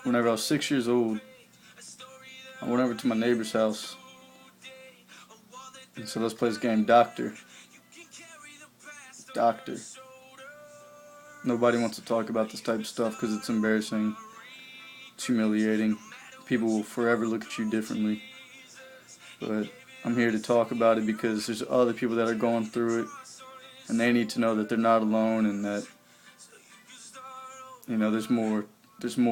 whenever I was 6 years old, I went over to my neighbor's house and said, let's play this game, Doctor. Doctor. Nobody wants to talk about this type of stuff because it's embarrassing, it's humiliating. People will forever look at you differently. But I'm here to talk about it because there's other people that are going through it, and they need to know that they're not alone, and that there's more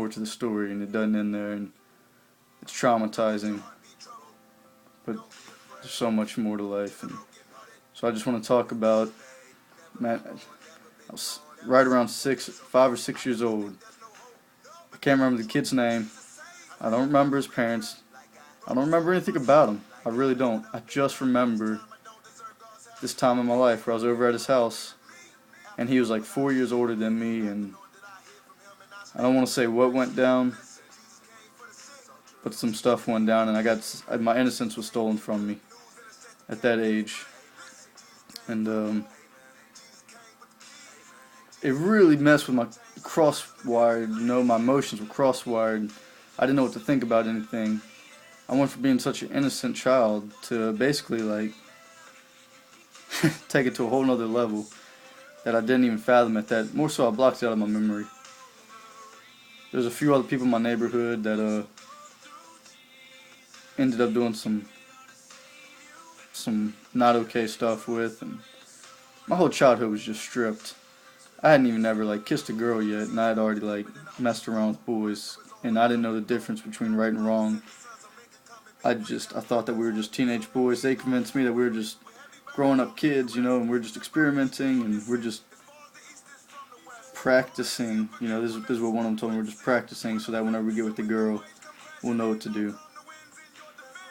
to the story, and it doesn't end there, and it's traumatizing, but there's so much more to life. And so I just want to talk about, man, I was right around 5 or 6 years old. I can't remember the kid's name. I don't remember his parents. I don't remember anything about him. I really don't. I just remember this time in my life where I was over at his house, and he was like 4 years older than me, and I don't want to say what went down, but some stuff went down, and my innocence was stolen from me at that age, and it really messed with my cross-wired. My emotions were cross-wired. I didn't know what to think about anything. I went from being such an innocent child to basically like take it to a whole nother level that I didn't even fathom at that. More so, I blocked it out of my memory. There's a few other people in my neighborhood that ended up doing some not okay stuff with, and my whole childhood was just stripped. I hadn't even ever like kissed a girl yet, and I had already like messed around with boys, and I didn't know the difference between right and wrong. I thought that we were just teenage boys. They convinced me that we were just growing up kids, and we're just experimenting, and we're just practicing. This is what one of them told me. We're just practicing so that whenever we get with the girl, we'll know what to do.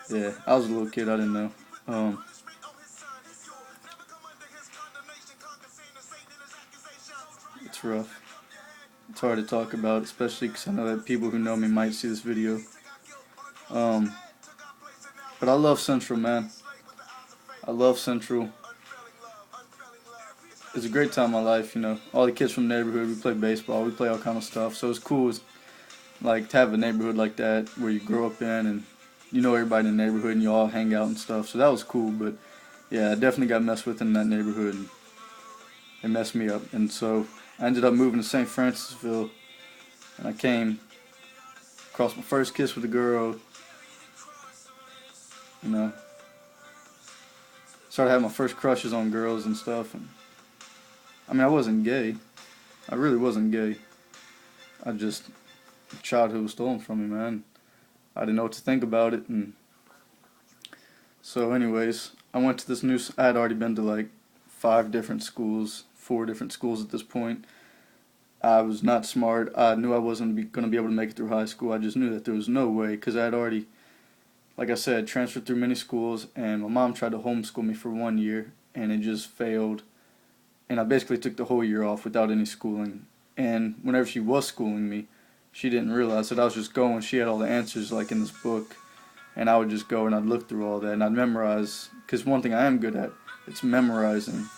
Yeah, I was a little kid. I didn't know. It's rough. It's hard to talk about, especially because I know that people who know me might see this video. But I love Central, man. I love Central. It's a great time in my life, All the kids from the neighborhood, we play baseball, we play all kind of stuff. So it's cool, like to have a neighborhood like that where you grow up in, and you know everybody in the neighborhood, and you all hang out and stuff. So that was cool. But yeah, I definitely got messed with in that neighborhood, and it messed me up. And so I ended up moving to St. Francisville, and I came across my first kiss with a girl. Started having my first crushes on girls and stuff. And I wasn't gay. I really wasn't gay. Childhood was stolen from me, man. I didn't know what to think about it. And so anyways, I went to this I had already been to like 4 different schools at this point. I was not smart. I knew I wasn't going to be able to make it through high school. I just knew that there was no way, because I had already, like I said, transferred through many schools, and my mom tried to homeschool me for 1 year, and it just failed. And I basically took the whole year off without any schooling. And whenever she was schooling me, she didn't realize that I was just going. She had all the answers like in this book, and I would just go and I'd look through all that, and I'd memorize, because one thing I am good at, it's memorizing.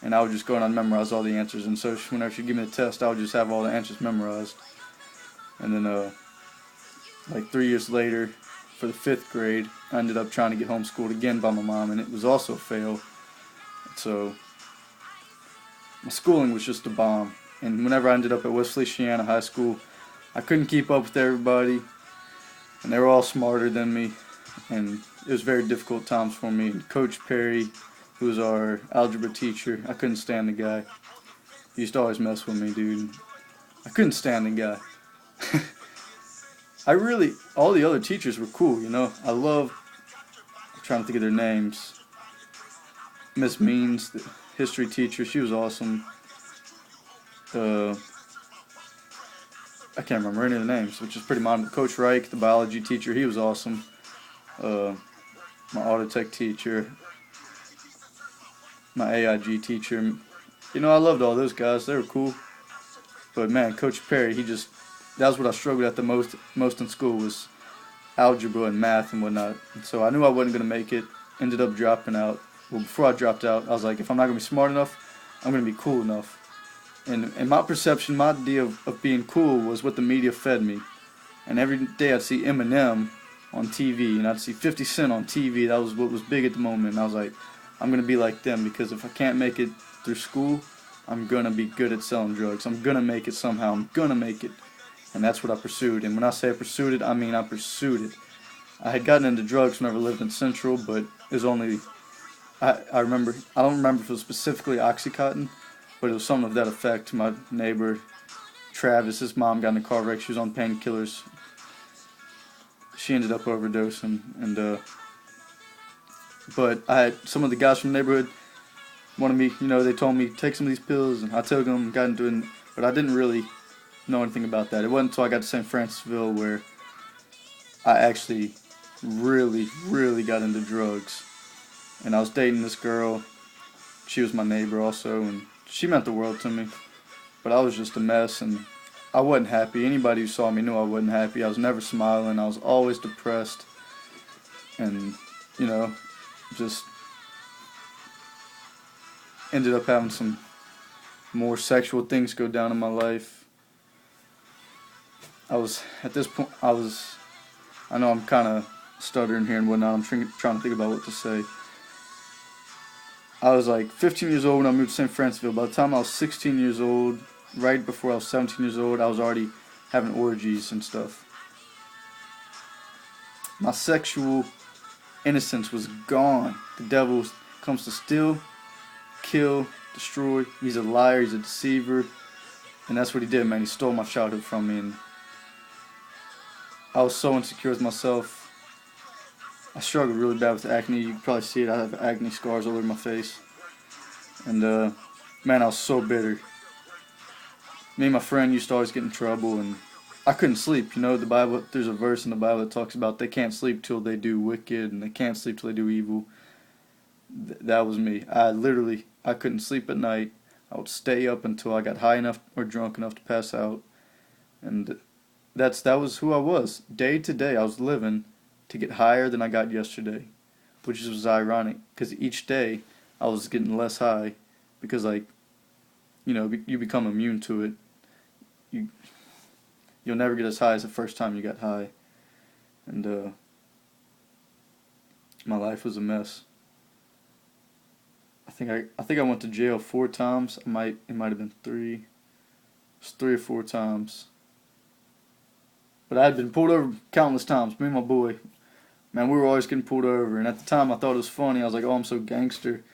And I would just go and I'd memorize all the answers, and so whenever she'd give me the test, I would just have all the answers memorized. And then like 3 years later, for the 5th grade, I ended up trying to get homeschooled again by my mom, and it was also a fail. So my schooling was just a bomb. And whenever I ended up at West Feliciana High School, I couldn't keep up with everybody, and they were all smarter than me, and it was very difficult times for me. And Coach Perry, who was our algebra teacher, I couldn't stand the guy. He used to always mess with me, dude. I couldn't stand the guy. All the other teachers were cool, I'm trying to think of their names. Miss Means, the history teacher, she was awesome. I can't remember any of the names, which is pretty modern. Coach Reich, the biology teacher, he was awesome. My auto tech teacher, my AIG teacher. I loved all those guys. They were cool. But man, Coach Perry, that was what I struggled at the most in school, was algebra and math and whatnot. And so I knew I wasn't going to make it. Ended up dropping out. Well, before I dropped out, I was like, if I'm not going to be smart enough, I'm going to be cool enough. And my perception, my idea of being cool was what the media fed me. And every day I'd see Eminem on TV, and I'd see 50 Cent on TV. That was what was big at the moment. And I was like, I'm going to be like them, because if I can't make it through school, I'm going to be good at selling drugs. I'm going to make it somehow. I'm going to make it. And that's what I pursued. And when I say I pursued it, I mean I pursued it. I had gotten into drugs when I lived in Central, but it was only, I don't remember if it was specifically Oxycontin, but it was something of that effect. My neighbor, Travis, his mom got in a car wreck. She was on painkillers. She ended up overdosing, and but I had some of the guys from the neighborhood wanted me, they told me take some of these pills, and I took them, got into it, but I didn't really know anything about that. It wasn't until I got to St. Francisville where I actually really, really got into drugs. And I was dating this girl. She was my neighbor also, and she meant the world to me. But I was just a mess, and I wasn't happy. Anybody who saw me knew I wasn't happy. I was never smiling. I was always depressed. And, just ended up having some more sexual things go down in my life. At this point, I know I'm kind of stuttering here and whatnot. I'm trying to think about what to say. I was like 15 years old when I moved to St. Francisville. By the time I was 16 years old, right before I was 17 years old, I was already having orgies and stuff. My sexual innocence was gone. The devil comes to steal, kill, destroy. He's a liar, he's a deceiver. And that's what he did, man. He stole my childhood from me. And I was so insecure with myself. I struggled really bad with acne. You can probably see it. I have acne scars all over my face. And, man, I was so bitter. Me and my friend used to always get in trouble, and I couldn't sleep. The Bible, there's a verse in the Bible that talks about they can't sleep till they do wicked, and they can't sleep till they do evil. That was me. I couldn't sleep at night. I would stay up until I got high enough or drunk enough to pass out. And that was who I was. Day to day, I was living to get higher than I got yesterday, which was ironic, because each day I was getting less high, because you become immune to it. You'll never get as high as the first time you got high. And my life was a mess. I think I went to jail 4 times. It might have been 3. It was 3 or 4 times. But I had been pulled over countless times. Me and my boy, man, we were always getting pulled over. And at the time, I thought it was funny. I was like, oh, I'm so gangster.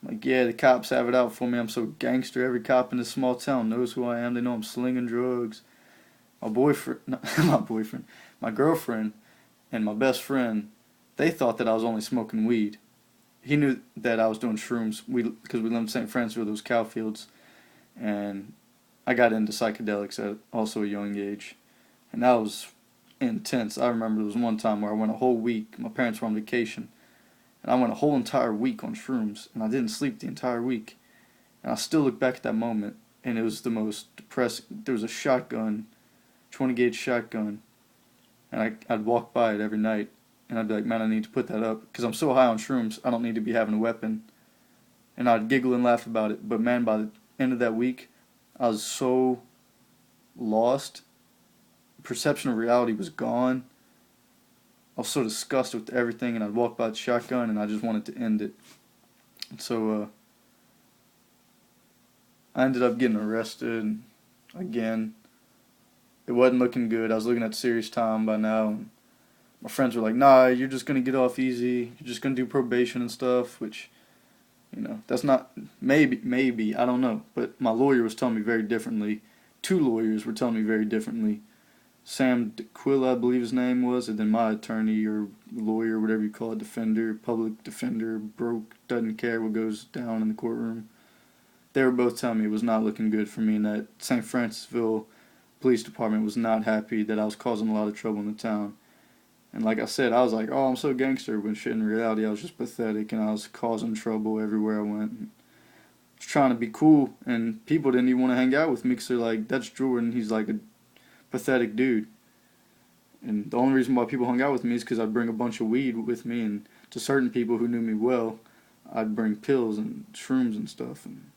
I'm like, yeah, the cops have it out for me. I'm so gangster. Every cop in this small town knows who I am. They know I'm slinging drugs. My girlfriend, and my best friend, they thought that I was only smoking weed. He knew that I was doing shrooms. Because we lived in St. Francisville, those cow fields. And I got into psychedelics at also a young age. And that was intense. I remember there was one time where I went a whole week. My parents were on vacation. And I went a whole entire week on shrooms. And I didn't sleep the entire week. And I still look back at that moment. And it was the most depressing. There was a shotgun, 20 gauge shotgun. And I'd walk by it every night. And I'd be like, man, I need to put that up. Because I'm so high on shrooms, I don't need to be having a weapon. And I'd giggle and laugh about it. But man, by the end of that week, I was so lost. Perception of reality was gone. I was so disgusted with everything, and I'd walk by the shotgun, and I just wanted to end it. And so I ended up getting arrested again. It wasn't looking good. I was looking at serious time by now. And my friends were like, nah, you're just going to get off easy. You're just going to do probation and stuff, which, that's not, maybe, I don't know. But my lawyer was telling me very differently. 2 lawyers were telling me very differently. Sam DeQuilla, I believe his name was, and then my attorney or lawyer, whatever you call it, defender, public defender, broke, doesn't care what goes down in the courtroom. They were both telling me it was not looking good for me, and that St. Francisville Police Department was not happy that I was causing a lot of trouble in the town. And like I said, I was like, oh, I'm so gangster, when shit in reality I was just pathetic, and I was causing trouble everywhere I went. And I was trying to be cool, and people didn't even want to hang out with me because they're like, that's Jordan, he's like a pathetic dude. And the only reason why people hung out with me is because I'd bring a bunch of weed with me, and to certain people who knew me well, I'd bring pills and shrooms and stuff. And